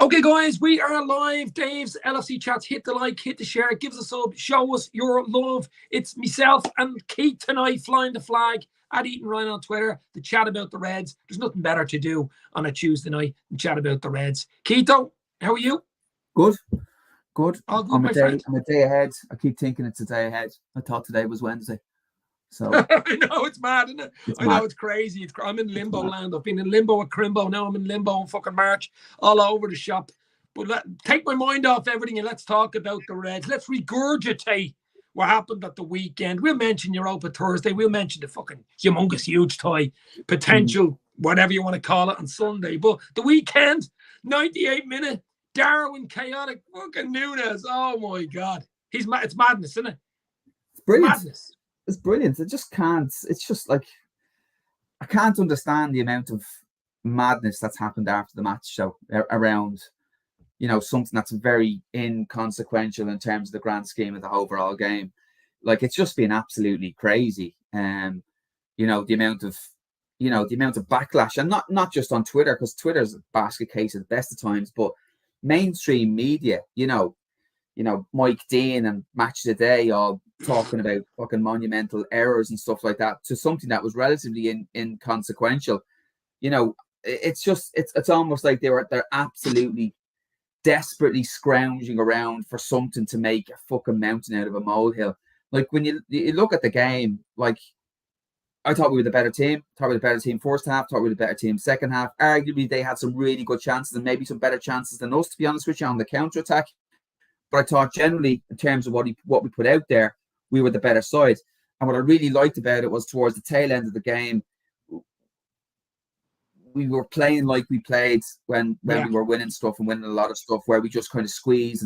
Okay, guys, we are live. Dave's LFC Chats. Hit the like, hit the share, give us a sub, show us your love. It's myself and Keith tonight flying the flag at Eaton Ryan on Twitter to chat about the Reds. There's nothing better to do on a Tuesday night than chat about the Reds. Keito, how are you? Good. All good, my friend. I'm a day ahead. I keep thinking it's a day ahead. I thought today was Wednesday. So I know it's mad, isn't it? I know it's crazy. I'm in limbo land. I've been in limbo at Crimbo. Now I'm in limbo in fucking March, all over the shop. But take my mind off everything and let's talk about the Reds. Let's regurgitate what happened at the weekend. We'll mention Europa Thursday. We'll mention the fucking humongous, huge tie potential, whatever you want to call it, on Sunday. But the weekend, 98-minute, Darwin chaotic fucking Nunes. Oh my God, it's madness, isn't it? It's brilliant. Madness. It's brilliant. I just can't. It's just like I can't understand the amount of madness that's happened after the match show around, something that's very inconsequential in terms of the grand scheme of the overall game. Like, it's just been absolutely crazy. The amount of backlash, and not just on Twitter, because Twitter's a basket case at the best of times, but mainstream media, Mike Dean and Match of the Day all talking about fucking monumental errors and stuff like that to something that was relatively inconsequential. It's almost like they're absolutely desperately scrounging around for something to make a fucking mountain out of a molehill. Like, when you look at the game, like, I thought we were the better team. First half. Thought we were the better team second half. Arguably, they had some really good chances and maybe some better chances than us, to be honest with you, on the counter-attack. But I thought generally, in terms of what we put out there, we were the better side. And what I really liked about it was towards the tail end of the game, we were playing like we played when we were winning stuff and winning a lot of stuff, where we just kind of squeezed.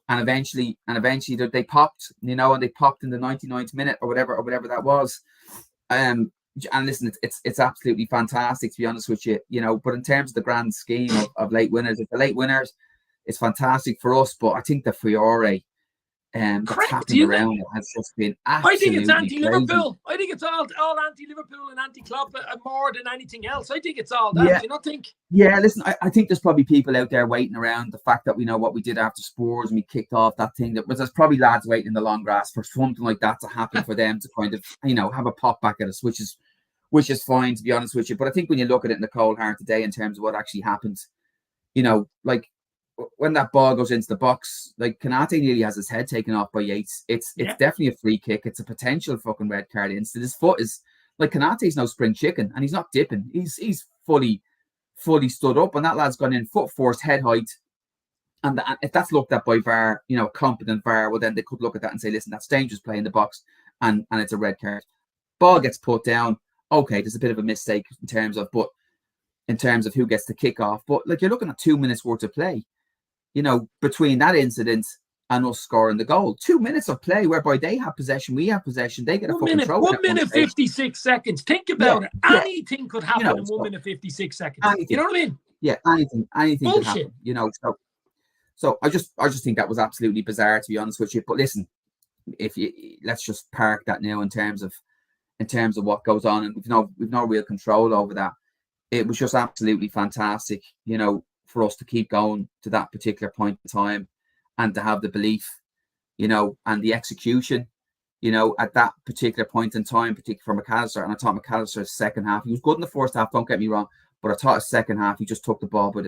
And eventually they popped, and they popped in the 99th minute or whatever that was. And listen, it's absolutely fantastic, to be honest with you, but in terms of the grand scheme of late winners, it's fantastic for us. But I think the Fiore that's happened around it has just been absolutely I think it's anti-Liverpool. crazy. I think it's all anti-Liverpool and anti-club more than anything else. I think it's all that. Do you not think? Yeah, listen, I think there's probably people out there waiting around the fact that we know what we did after Spurs and we kicked off that thing. There's probably lads waiting in the long grass for something like that to happen for them to kind of, have a pop back at us, which is fine, to be honest with you. But I think when you look at it in the cold hard today, in terms of what actually happened, like, when that ball goes into the box, like, Konate nearly has his head taken off by Yates. It's definitely a free kick. It's a potential fucking red card instant. His foot is like, Konate's no spring chicken, and he's not dipping. He's fully stood up, and that lad's gone in foot force, head height. And if that's looked at by VAR, competent VAR, well, then they could look at that and say, listen, that's dangerous play in the box, and it's a red card. Ball gets put down. Okay, there's a bit of a mistake in terms of who gets the kick off. But, like, you're looking at 2 minutes worth of play, between that incident and us scoring the goal. 2 minutes of play whereby they have possession, we have possession, they get a fucking throw. 1 minute 56 seconds. Think about it. Anything could happen in 1 minute 56 seconds. Anything. You know what I mean? Yeah, anything could happen. So I just think that was absolutely bizarre, to be honest with you. But listen, let's just park that now in terms of what goes on, and we've no real control over that. It was just absolutely fantastic, for us to keep going to that particular point in time, and to have the belief, and the execution, at that particular point in time, particularly for McAllister. And I thought McAllister's second half, he was good in the first half, don't get me wrong, but I thought his second half, he just took the ball took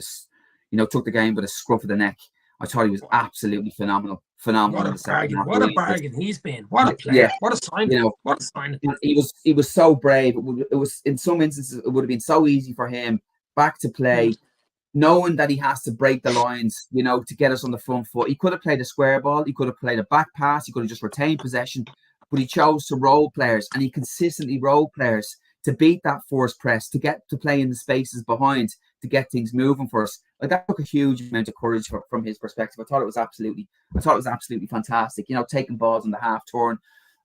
the game with a scruff of the neck. I thought he was absolutely phenomenal. What a bargain he's been. What a player. What a signing. What a signing. He was so brave. It was, in some instances, it would have been so easy for him back to play, knowing that he has to break the lines, to get us on the front foot. He could have played a square ball. He could have played a back pass. He could have just retained possession. But he chose to roll players, and he consistently rolled players to beat that force press, to get to play in the spaces behind, to get things moving for us. Like, that took a huge amount of courage from his perspective. I thought it was absolutely fantastic. Taking balls on the half turn,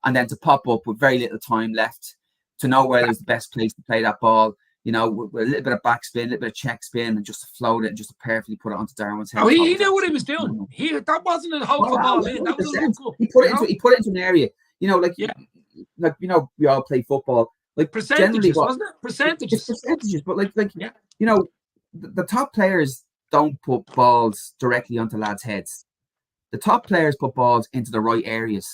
and then to pop up with very little time left, to know where there's the best place to play that ball. With a little bit of backspin, a little bit of check spin, and just to float it and just to perfectly put it onto Darwin's head. Oh, he knew what he was doing. That wasn't a hopeful ball in. That was a local. He put it into an area. We all play football. Like, percentages, wasn't it? Percentages. But the top players don't put balls directly onto lads' heads. The top players put balls into the right areas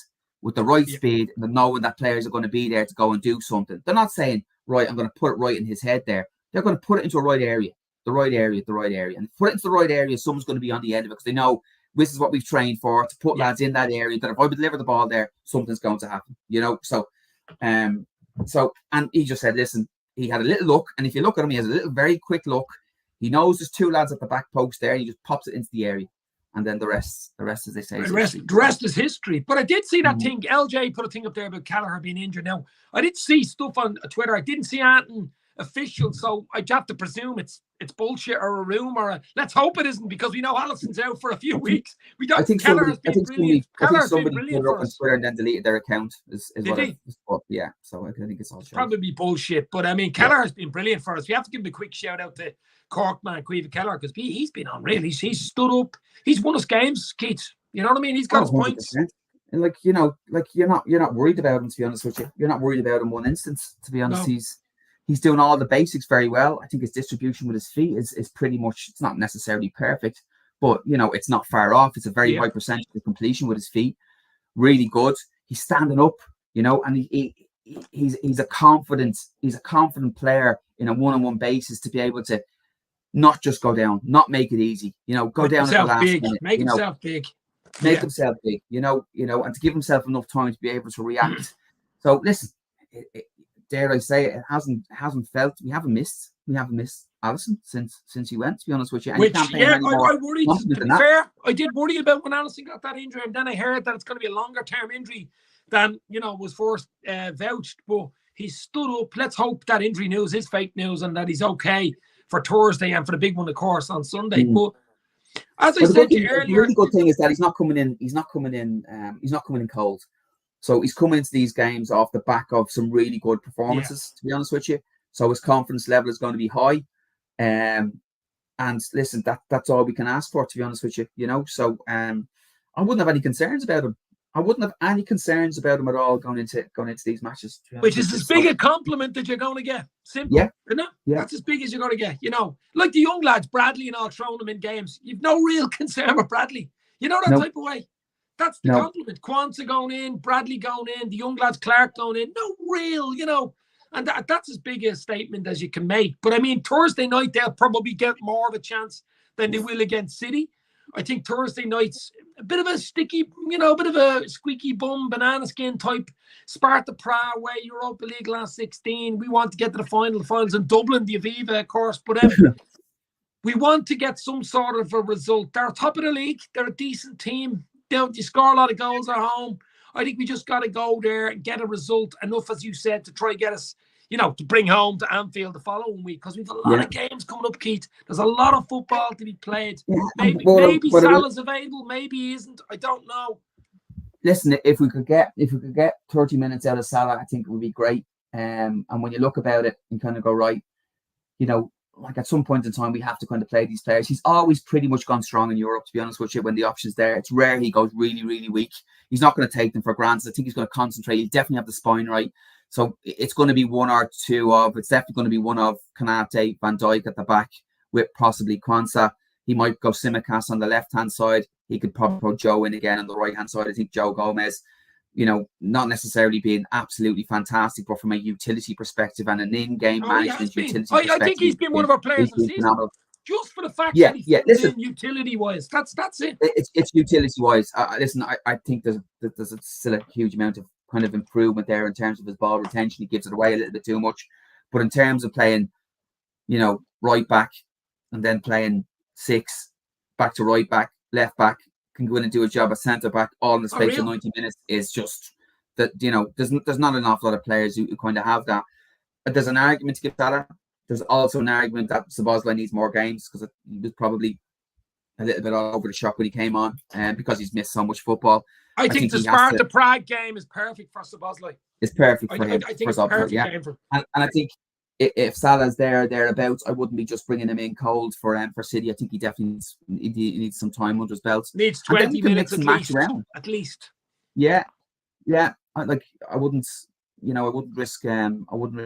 with the right speed and knowing that players are going to be there to go and do something. They're not saying, right, I'm going to put it right in his head there. They're going to put it into a right area, the right area. And put it into the right area, someone's going to be on the end of it because they know this is what we've trained for, to put lads in that area, that if I deliver the ball there, something's going to happen, So, and he just said, listen, he had a little look, and if you look at him, he has a little very quick look. He knows there's 2 lads at the back post there, and he just pops it into the area. And then the rest, as they say, the rest is history. But I did see that thing. LJ put a thing up there about Callagher being injured. Now, I did see stuff on Twitter. I didn't see anything official, so I have to presume it's bullshit or a rumor. Let's hope it isn't, because we know Allison's out for a few weeks. We don't. Callagher's been brilliant. Somebody put it up on Twitter and then deleted their account. Yeah, so I think it's all shit. Probably bullshit. But I mean, Callagher's been brilliant for us. We have to give him a quick shout out to Cork man, Caoimhe Kelleher, because he's been unreal. He's stood up. He's won us games, Keith. You know what I mean? He's got his points. And you're not worried about him, to be honest with you. You're not worried about him one instance, to be honest. No. He's doing all the basics very well. I think his distribution with his feet is pretty much, it's not necessarily perfect, but it's not far off. It's a very high percentage of completion with his feet. Really good. He's standing up, and he's a confident player in a one-on-one basis to be able to not just go down, not make it easy, go down at the last minute. Make himself big. Make himself big, and to give himself enough time to be able to react. So listen, dare I say it, hasn't felt, we haven't missed Alisson since he went, to be honest with you. And I worried, to be fair, I did worry about when Alisson got that injury, and then I heard that it's going to be a longer term injury than, was first vouched, but he stood up. Let's hope that injury news is fake news and that he's okay for Thursday and for the big one, of course, on Sunday. But as I said to you earlier, the really good thing is that he's not coming in cold. So he's coming into these games off the back of some really good performances, to be honest with you. So his confidence level is going to be high. And listen, that's all we can ask for, to be honest with you. So I wouldn't have any concerns about him. I wouldn't have any concerns about him at all going into these matches. Which is as big a compliment that you're going to get. Simple. Yeah. Isn't it? Yeah. That's as big as you're going to get. Like the young lads, Bradley and all, throwing them in games. You've no real concern with Bradley. That type of way. That's the compliment. Quansah going in, Bradley going in, the young lads, Clark going in. No real, and that's as big a statement as you can make. But I mean, Thursday night, they'll probably get more of a chance than they will against City. I think Thursday night's a bit of a sticky, a bit of a squeaky bum, banana skin type Sparta Prague way, Europa League last 16. We want to get to the finals in Dublin, the Aviva, of course. But we want to get some sort of a result. They're top of the league. They're a decent team. You score a lot of goals at home. I think we just got to go there and get a result, enough, as you said, to try get us, to bring home to Anfield the following week, because we've a lot of games coming up, Keith. There's a lot of football to be played. Maybe Salah's available, maybe he isn't. I don't know. Listen, if we could get 30 minutes out of Salah, I think it would be great. And when you look about it and kind of go, right, like at some point in time, we have to kind of play these players. He's always pretty much gone strong in Europe, to be honest with you, when the option's there. It's rare he goes really, really weak. He's not going to take them for granted. I think he's going to concentrate. He'll definitely have the spine right. So it's going to be it's definitely going to be one of Konate, Van Dijk at the back with possibly Quansah. He might go Simicas on the left-hand side. He could probably put Joe in again on the right-hand side. I think Joe Gomez, not necessarily being absolutely fantastic, but from a utility perspective and an in-game management utility perspective. I think he's been one of our players in the season. Phenomenal. Just for the fact that he's in utility-wise. That's it. It's utility-wise. Listen, I think there's still a huge amount of kind of improvement there in terms of his ball retention. He gives it away a little bit too much. But in terms of playing, right back and then playing 6, back to right back, left back, can go in and do a job at centre back all in the space of 90 minutes is just that, there's not an awful lot of players who kind of have that. But there's an argument to give Salah. There's also an argument that Szoboszlai needs more games because he was probably a little bit all over the shop when he came on, and because he's missed so much football. I think the Sparta Prague game is perfect for Szoboszlai. It's perfect for him. I think it's a perfect game for him. And I think if Salah's thereabouts, I wouldn't be just bringing him in cold for City. I think he definitely needs some time under his belt. Needs 20 minutes at least. Yeah. I wouldn't risk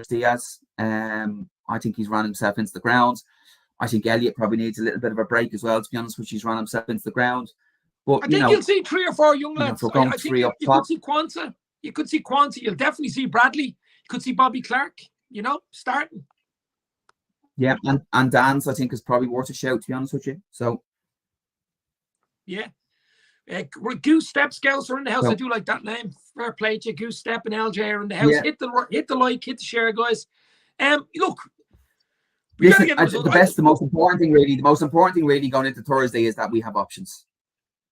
Diaz. I think he's run himself into the ground. I think Elliott probably needs a little bit of a break as well, to be honest, which he's run himself into the ground. But I think you'll see 3 or 4 young lads. if we're going I think three you up could top. see Kwanzaa. You could see Kwanzaa. You'll definitely see Bradley. You could see Bobby Clark, starting. Yeah, and Dan's, I think, is probably worth a shout, to be honest with you. So, yeah. Goose Step Scouts are in the house. So- I do like that name. Fair play to you. Goose Step and LJ are in the house. Yeah. Hit the like, hit the share, guys. Look, listen, the most important thing really going into Thursday is that we have options,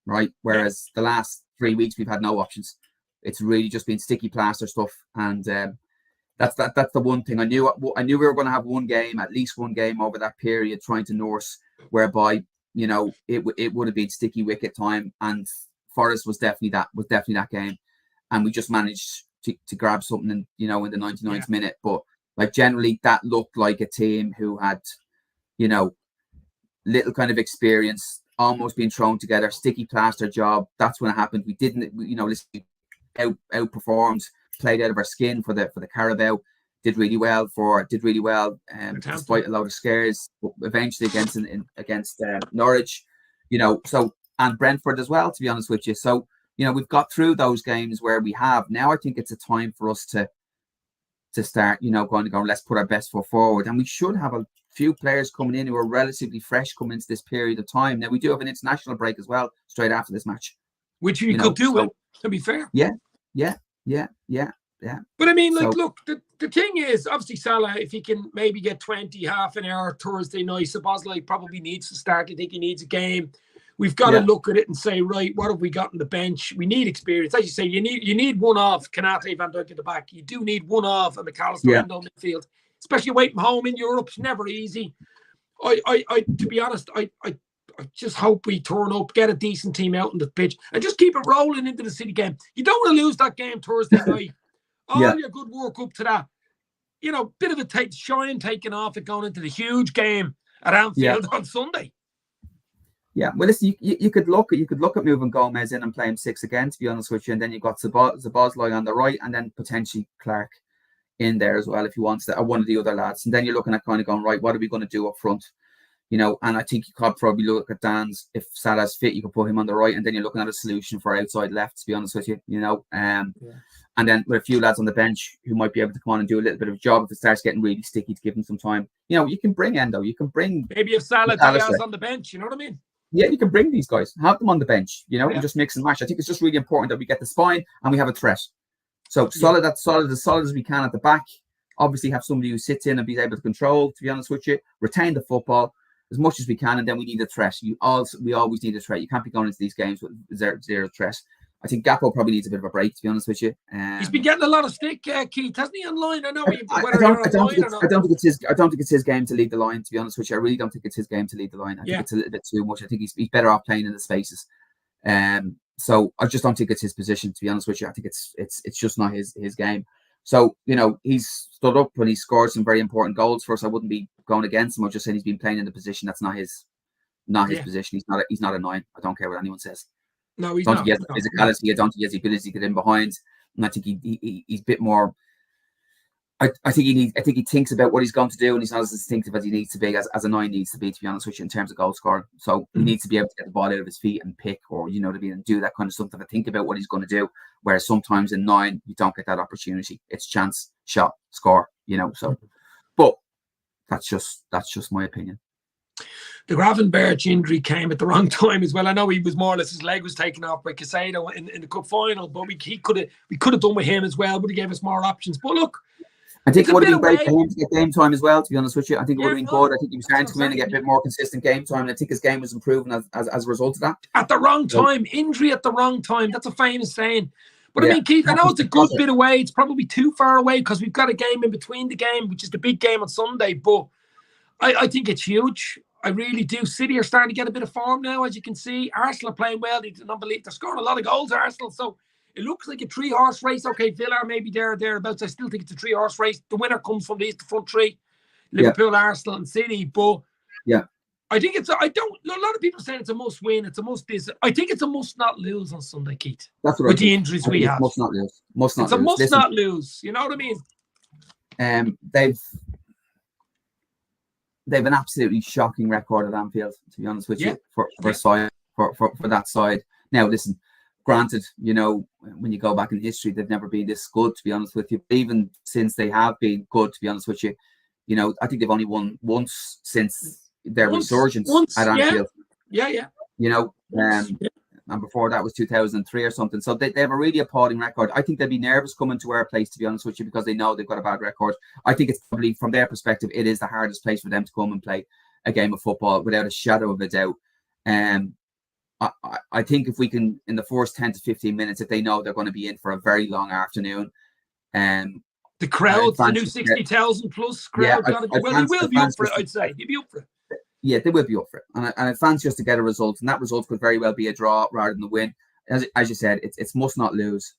right? Whereas the last 3 weeks we've had no options. It's really just been sticky plaster stuff, and that's the one thing. I knew we were going to have at least one game over that period, trying to nurse, whereby it would have been sticky wicket time, and Forest was definitely that game, and we just managed to grab something in the 99th minute. But like generally, that looked like a team who had little kind of experience, almost being thrown together, sticky plaster job. That's when it happened. We didn't, outperformed, played out of our skin for the Carabao. Did really well, despite a lot of scares. Eventually against Norwich, and Brentford as well. To be honest with you, so we've got through those games where we have. Now I think it's a time for us to start, going to go. Let's put our best foot forward, and we should have a few players coming in who are relatively fresh coming into this period of time. Now we do have an international break as well straight after this match, which we could do it. To be fair, yeah. But I mean, look, the thing is, obviously Salah, if he can maybe get 20, half an hour Thursday night, Szoboszlai probably needs to start. I think he needs a game. We've got to look at it and say, right, what have we got on the bench? We need experience. As you say, you need one off Kanate, Van Dijk at the back. You do need one off and McAllister end on midfield, especially away from home in Europe. It's never easy. To be honest, I just hope we turn up, get a decent team out on the pitch, and just keep it rolling into the City game. You don't want to lose that game Thursday night. All your good work up to that. Bit of a shine taken off it going into the huge game at Anfield on Sunday. Yeah, well, listen, you could look at moving Gomez in and play him 6 again, to be honest with you, and then you've got Szoboszlai on the right, and then potentially Clark in there as well if he wants that, or one of the other lads. And then you're looking at kind of going, right, what are we going to do up front? And I think you could probably look at Dan's, if Salah's fit, you could put him on the right, and then you're looking at a solution for outside left, to be honest with you, and then with a few lads on the bench who might be able to come on and do a little bit of a job if it starts getting really sticky, to give them some time. You can bring Endo, you can bring maybe if Salah Diaz on the bench, you know what I mean? Yeah, you can bring these guys, have them on the bench, and just mix and match. I think it's just really important that we get the spine and we have a threat. So solid as we can at the back. Obviously have somebody who sits in and be able to control, to be honest with you, retain the football as much as we can, and then we need a threat. We always need a threat. You can't be going into these games with zero threat. I think Gakpo probably needs a bit of a break, to be honest with you. He's been getting a lot of stick, Keith, hasn't he, online? I know. I don't think it's his game to lead the line, to be honest with you. I really don't think it's his game to lead the line. I think it's a little bit too much. I think he's better off playing in the spaces. So I just don't think it's his position, to be honest with you. I think it's just not his game. So he's stood up and he scored some very important goals for us. I wouldn't be going against him. I'm just saying he's been playing in the position that's not his position. He's not a 9. I don't care what anyone says. No, he's not. He has the physicality. I don't think he has the ability to get in behind. And I think he's a bit more. I think he thinks about what he's going to do, and he's not as instinctive as he needs to be, as a 9 needs to be, to be honest with you, in terms of goal scoring. So he needs to be able to get the ball out of his feet and pick, or and do that kind of stuff, to think about what he's going to do. Whereas sometimes in 9 you don't get that opportunity. It's chance, shot, score. So, but that's just my opinion. The Gravenberch injury came at the wrong time as well. I know he was more or less, his leg was taken off by Casado in the cup final, but we could have done with him as well, but he gave us more options. But look, I think it would have been great for him to get game time as well, to be honest with you. I think it would have been good. I think he was starting to come in and get a bit more consistent game time, and I think his game was improving as a result of that. At the wrong time, injury at the wrong time. That's a famous saying. But I mean, Keith, I know it's a good bit away. It's probably too far away because we've got a game in between the game, which is the big game on Sunday. But I think it's huge. I really do. City are starting to get a bit of form now, as you can see. Arsenal are playing well. They're scoring a lot of goals, Arsenal. So it looks like a 3-horse race. Okay, Villa are maybe thereabouts. I still think it's a 3-horse race. The winner comes from the front 3. Liverpool, Arsenal, and City. But I think a lot of people saying it's a must win. It's a must this. I think it's a must not lose on Sunday, Keith. That's what with the injuries we have. Must not lose. Must not it's a lose. must not lose. You know what I mean? they've an absolutely shocking record at Anfield, to be honest with you, for that side. Now, listen, granted, when you go back in history, they've never been this good, to be honest with you. Even since they have been good, to be honest with you, I think they've only won once since their resurgence at Anfield. Yeah. And before that was 2003 or something. So they have a really appalling record. I think they'd be nervous coming to our place, to be honest with you, because they know they've got a bad record. I think it's probably, from their perspective, it is the hardest place for them to come and play a game of football, without a shadow of a doubt. I think if we can, in the first 10 to 15 minutes, if they know they're going to be in for a very long afternoon, the crowd, the new 60,000 plus crowd, they will be up for it, I'd say. They'll be up for it. Yeah, they will be up for it. And fans just to get a result, and that result could very well be a draw rather than a win. As you said, it's must not lose.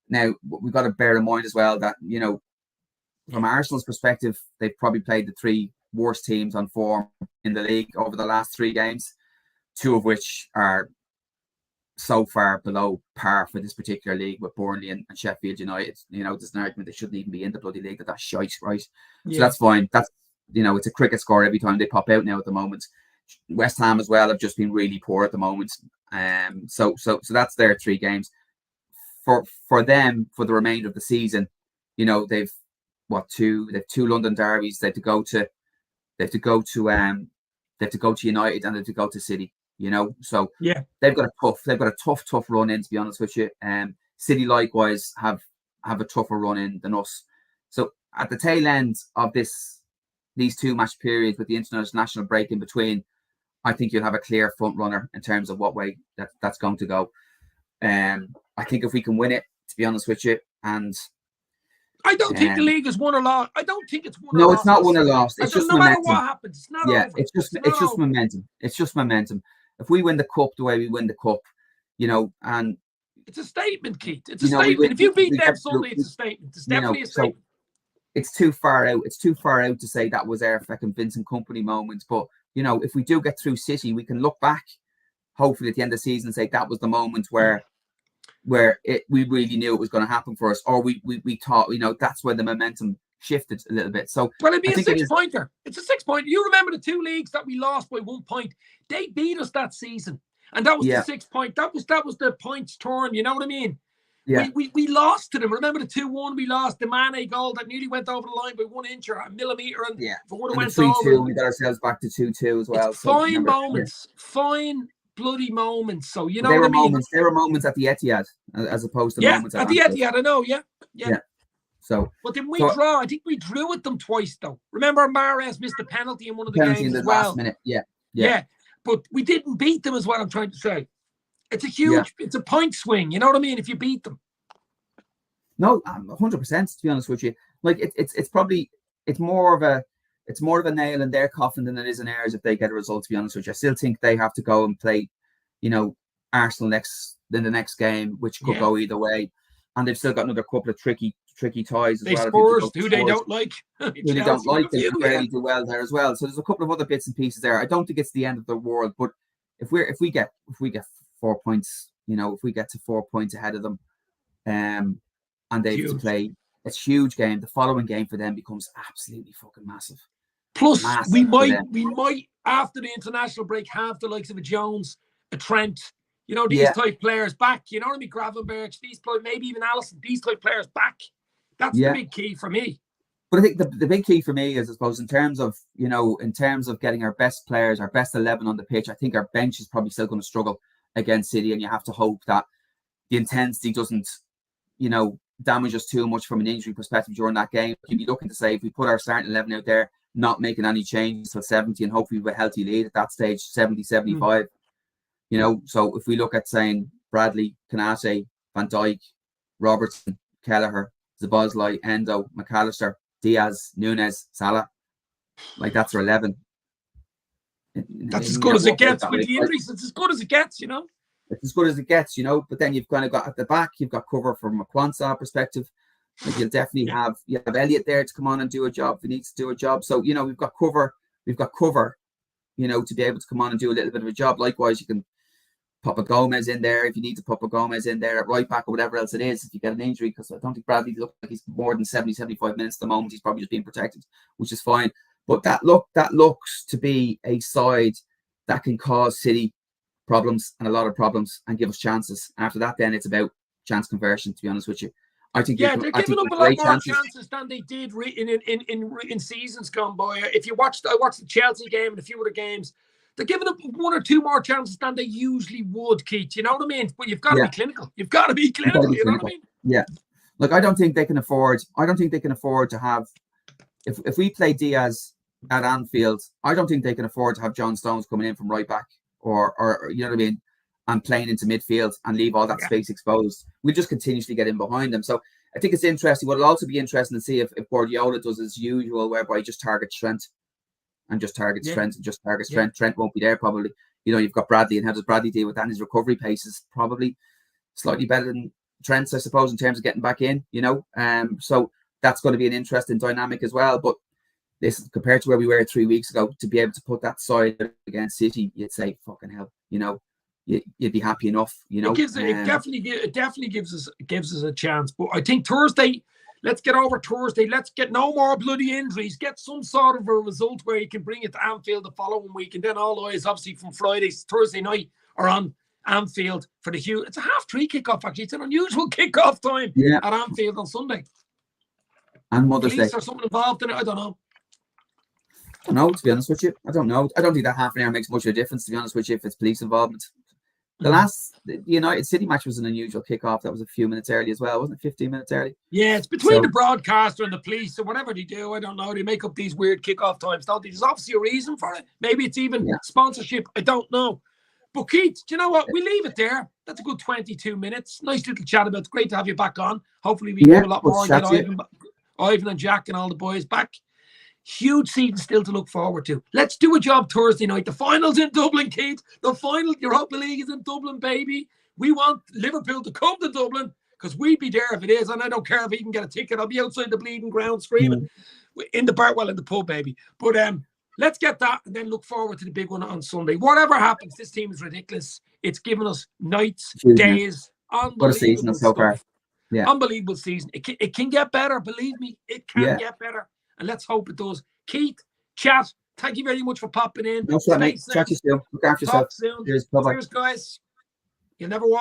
Now, we've got to bear in mind as well that, from Arsenal's perspective, they've probably played the three worst teams on form in the league over the last three games, two of which are so far below par for this particular league, with Burnley and Sheffield United. There's an argument they shouldn't even be in the bloody league, that's shite, right? Yeah. So that's fine. That's, it's a cricket score every time they pop out now at the moment. West Ham as well have just been really poor at the moment. So that's their three games. For them, for the remainder of the season, they've two London derbies. They have to go to United, and they have to go to City. So yeah, they've got a tough run in, to be honest with you. City likewise have a tougher run in than us. So at the tail end of these two match periods, with the international break in between, I think you'll have a clear front runner in terms of what way that's going to go. I think if we can win it, to be honest with you, and I don't think the league is won or lost. I don't think it's won or lost. No, it's not won or lost. It's just momentum. No matter what happens, it's not over. It's just momentum. It's just momentum. If we win the cup the way we win the cup, and it's a statement, Keith. It's a statement. If you beat them Sunday, it's a statement. It's definitely a statement. So it's too far out. It's too far out to say that was our fucking Vincent Kompany moment. But if we do get through City, we can look back, hopefully at the end of the season, and say that was the moment where we really knew it was going to happen for us, or we thought, that's where the momentum shifted a little bit. So well, it'd be a 6-pointer. It's a 6-pointer. You remember the two leagues that we lost by 1 point? They beat us that season, and that was the 6 point. That was the points turn. You know what I mean? Yeah. We lost to them. Remember the 2-1 we lost, the Mane goal that nearly went over the line by 1 inch or a millimetre, and if it would have went 3-2, over, we got ourselves back to 2-2 as well. It's fine moments, fine bloody moments. So what I mean? There were moments at the Etihad as opposed to moments at the Etihad. I know. Yeah. So, but then we draw. I think we drew with them twice, though. Remember, Mahrez missed the penalty in one of the games in the as well. Last minute. Yeah. But we didn't beat them, is what I'm trying to say. It's a huge, it's a point swing. You know what I mean? If you beat them. No, 100%. To be honest with you, like it's more of a nail in their coffin than it is in ours if they get a result. To be honest with you, I still think they have to go and play, Arsenal in the next game, which could go either way, and they've still got another couple of tricky ties as well. Spurs, who they don't like, they really do well there as well. So there's a couple of other bits and pieces there. I don't think it's the end of the world, but if we get 4 points, if we get to 4 points ahead of them, and they have to play a huge game, the following game for them becomes absolutely fucking massive. Plus, we might after the international break have the likes of a Jones, a Trent, these type players back. You know what I mean? Gravenberch, maybe even Alisson, these type players back. That's the big key for me. But I think the big key for me is, I suppose, in terms of getting our best players, our best 11 on the pitch, I think our bench is probably still going to struggle against City, and you have to hope that the intensity doesn't, damage us too much from an injury perspective during that game. You'd be looking to say, if we put our starting 11 out there, not making any changes till 70, and hopefully with a healthy lead at that stage, 70, 75. So if we look at saying Bradley, Kanate, Van Dijk, Robertson, Kelleher, Szoboszlai, Endo, McAllister, Diaz, Nunes, Salah, like that's our 11. That's as good as it gets with the injuries. It's as good as it gets, It's as good as it gets, but then you've kind of got at the back, you've got cover from a Kwanzaa perspective. Like you'll definitely have Elliot there to come on and do a job if he needs to do a job. So, we've got cover, to be able to come on and do a little bit of a job. Likewise, you can pop a Gomez in there if you need to pop a Gomez in there at right back or whatever else it is if you get an injury, because I don't think Bradley looks like he's more than 70, 75 minutes at the moment. He's probably just being protected, which is fine. But that looks to be a side that can cause City problems and a lot of problems and give us chances. After that, then it's about chance conversion, to be honest with you. I think they're giving up a lot more chances than they did in seasons gone by. If you watched, I watched the Chelsea game and a few other games. They're giving up 1 or 2 more chances than they usually would, Keith. You know what I mean? But you've got to be clinical. You've got to be clinical. You know what I mean? Yeah. Look, I don't think they can afford to have. If we play Diaz at Anfield, I don't think they can afford to have John Stones coming in from right back or you know what I mean, and playing into midfield and leave all that space exposed. We'll just continuously get in behind them. So I think it's interesting. What'll also be interesting to see if Guardiola does his usual, whereby he just targets Trent and just targets Trent and just targets Trent. Trent won't be there probably. You know, you've got Bradley, and how does Bradley deal with that? And his recovery pace is probably slightly better than Trent's, I suppose, in terms of getting back in. You know, so that's going to be an interesting dynamic as well. But this, compared to where we were 3 weeks ago, to be able to put that side against City, you'd say, fucking hell, you know, you'd be happy enough, you know. It definitely gives us a chance. But I think Thursday, let's get over Thursday. Let's get no more bloody injuries. Get some sort of a result where you can bring it to Anfield the following week, and then all eyes obviously from Thursday night are on Anfield for the huge. It's a 3:30 kickoff. Actually, it's an unusual kickoff time at Anfield on Sunday. And Mother's Day. Or something involved in it. I don't know. No, to be honest with you, I don't know. I don't think that half an hour makes much of a difference, to be honest with you, if it's police involvement. The last United City match was an unusual kickoff. That was a few minutes early as well, wasn't it? 15 minutes early. Yeah, it's between the broadcaster and the police, or whatever they do. I don't know. They make up these weird kickoff times, don't they? There's obviously a reason for it. Maybe it's even sponsorship. I don't know. But Keith, do you know what? We leave it there. That's a good 22 minutes. Nice little chat about it. It's great to have you back on. Hopefully we can do a lot more and get Ivan and Jack and all the boys back. Huge season still to look forward to. Let's do a job Thursday night. The final's in Dublin, Keith. The final Europa League is in Dublin, baby. We want Liverpool to come to Dublin because we'd be there if it is. And I don't care if he can get a ticket. I'll be outside the bleeding ground screaming in the bar, in the pub, baby. But let's get that and then look forward to the big one on Sunday. Whatever happens, this team is ridiculous. It's given us nights, days, what a season so far. Yeah. Unbelievable season. It can get better, believe me. It can get better. And let's hope it does. Keith, chat, thank you very much for popping in. No sweat, mate. Chat to you soon. Look after yourself. Soon. Cheers. Bye-bye. Cheers, guys. You'll never walk.